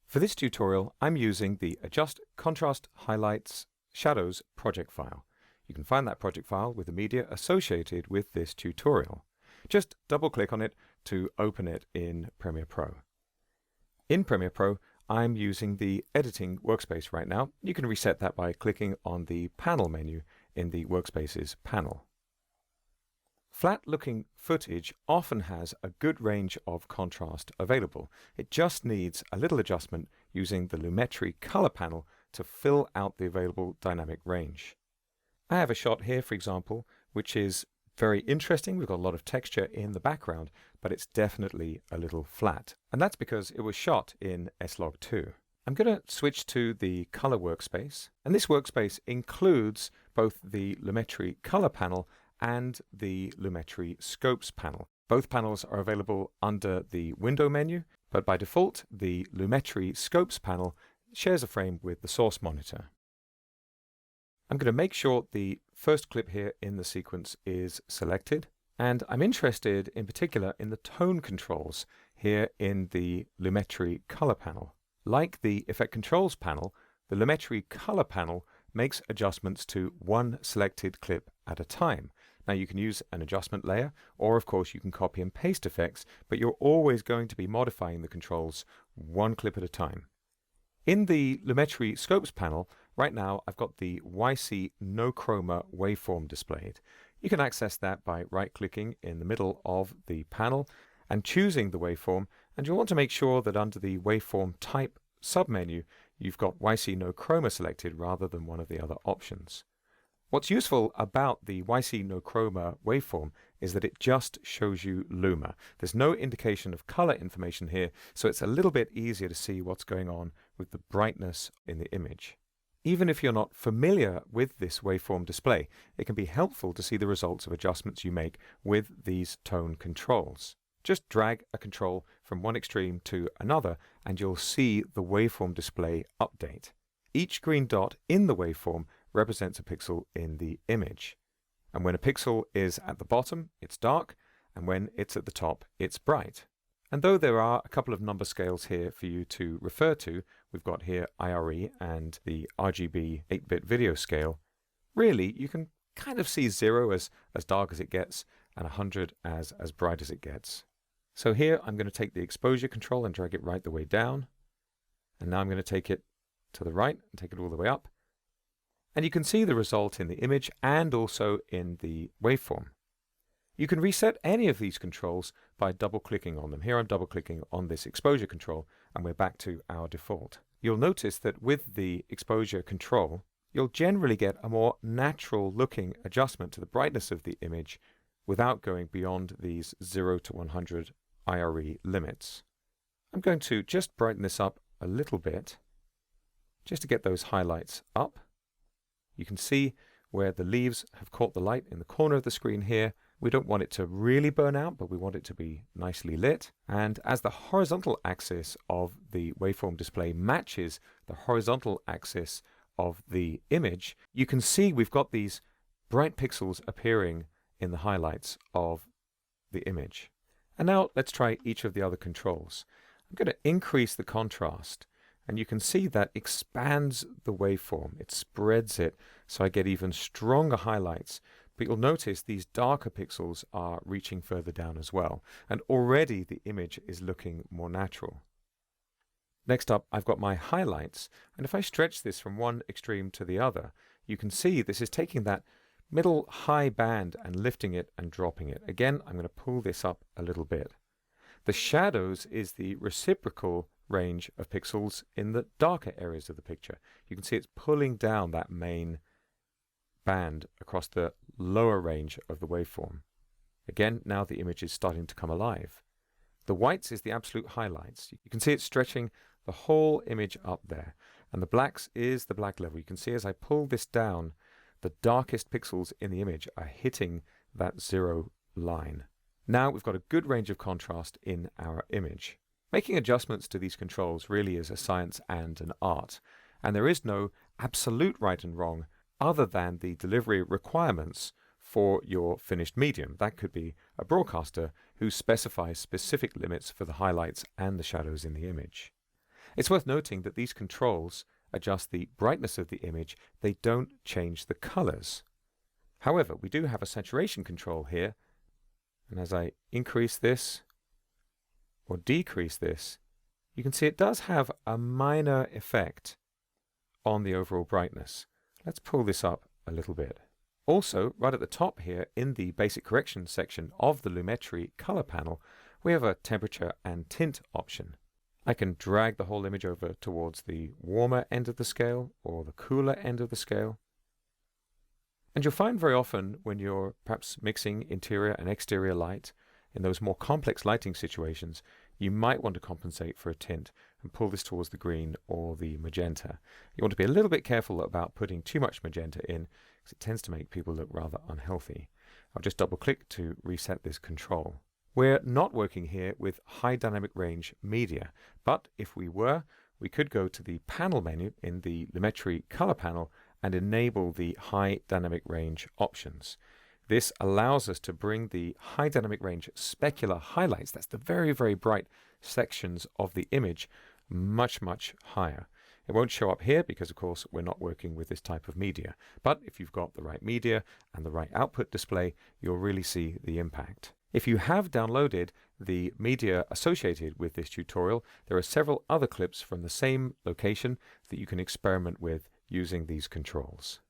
For this tutorial, I'm using the Adjust Contrast Highlights Shadows project file. You can find that project file with the media associated with this tutorial. Just double-click on it to open it in Premiere Pro. In Premiere Pro, I'm using the Editing Workspace right now. You can reset that by clicking on the Panel menu in the Workspaces panel. Flat-looking footage often has a good range of contrast available. It just needs a little adjustment using the Lumetri color panel to fill out the available dynamic range. I have a shot here, for example, which is very interesting. We've got a lot of texture in the background, but it's definitely a little flat. And that's because it was shot in S-Log2. I'm going to switch to the color workspace, and this workspace includes both the Lumetri color panel and the Lumetri Scopes panel. Both panels are available under the Window menu, but by default, the Lumetri Scopes panel shares a frame with the source monitor. I'm going to make sure the first clip here in the sequence is selected, and I'm interested in particular in the tone controls here in the Lumetri Color panel. Like the Effect Controls panel, the Lumetri Color panel makes adjustments to one selected clip at a time. Now you can use an adjustment layer, or of course you can copy and paste effects, but you're always going to be modifying the controls one clip at a time. In the Lumetri Scopes panel, right now I've got the YC No Chroma waveform displayed. You can access that by right-clicking in the middle of the panel and choosing the waveform, and you'll want to make sure that under the Waveform Type submenu, you've got YC No Chroma selected rather than one of the other options. What's useful about the YC No Chroma waveform is that it just shows you luma. There's no indication of color information here, so it's a little bit easier to see what's going on with the brightness in the image. Even if you're not familiar with this waveform display, it can be helpful to see the results of adjustments you make with these tone controls. Just drag a control from one extreme to another and you'll see the waveform display update. Each green dot in the waveform represents a pixel in the image. And when a pixel is at the bottom, it's dark, and when it's at the top, it's bright. And though there are a couple of number scales here for you to refer to, we've got here IRE and the RGB 8-bit video scale, really you can kind of see 0 as dark as it gets and 100 as bright as it gets. So here I'm going to take the exposure control and drag it right the way down, and now I'm going to take it to the right and take it all the way up. And you can see the result in the image and also in the waveform. You can reset any of these controls by double-clicking on them. Here I'm double-clicking on this exposure control and we're back to our default. You'll notice that with the exposure control, you'll generally get a more natural looking adjustment to the brightness of the image without going beyond these 0 to 100 IRE limits. I'm going to just brighten this up a little bit just to get those highlights up. You can see where the leaves have caught the light in the corner of the screen here. We don't want it to really burn out, but we want it to be nicely lit. And as the horizontal axis of the waveform display matches the horizontal axis of the image, you can see we've got these bright pixels appearing in the highlights of the image. And now let's try each of the other controls. I'm going to increase the contrast. And you can see that expands the waveform. It spreads it so I get even stronger highlights. But you'll notice these darker pixels are reaching further down as well. And already the image is looking more natural. Next up, I've got my highlights. And if I stretch this from one extreme to the other, you can see this is taking that middle high band and lifting it and dropping it. Again, I'm going to pull this up a little bit. The shadows is the reciprocal range of pixels in the darker areas of the picture. You can see it's pulling down that main band across the lower range of the waveform. Again, now the image is starting to come alive. The whites is the absolute highlights. You can see it stretching the whole image up there. And the blacks is the black level. You can see as I pull this down, the darkest pixels in the image are hitting that 0 line. Now we've got a good range of contrast in our image. Making adjustments to these controls really is a science and an art, and there is no absolute right and wrong other than the delivery requirements for your finished medium. That could be a broadcaster who specifies specific limits for the highlights and the shadows in the image. It's worth noting that these controls adjust the brightness of the image. They don't change the colors. However, we do have a saturation control here, and as I increase this or decrease this, you can see it does have a minor effect on the overall brightness. Let's pull this up a little bit. Also, right at the top here in the basic correction section of the Lumetri color panel, we have a temperature and tint option. I can drag the whole image over towards the warmer end of the scale or the cooler end of the scale. And you'll find very often when you're perhaps mixing interior and exterior light, in those more complex lighting situations, you might want to compensate for a tint and pull this towards the green or the magenta. You want to be a little bit careful about putting too much magenta in, because it tends to make people look rather unhealthy. I'll just double click to reset this control. We're not working here with high dynamic range media, but if we were, we could go to the panel menu in the Lumetri color panel and enable the high dynamic range options. This allows us to bring the high dynamic range specular highlights, that's the very, very bright sections of the image, much, much higher. It won't show up here because, of course, we're not working with this type of media. But if you've got the right media and the right output display, you'll really see the impact. If you have downloaded the media associated with this tutorial, there are several other clips from the same location that you can experiment with using these controls.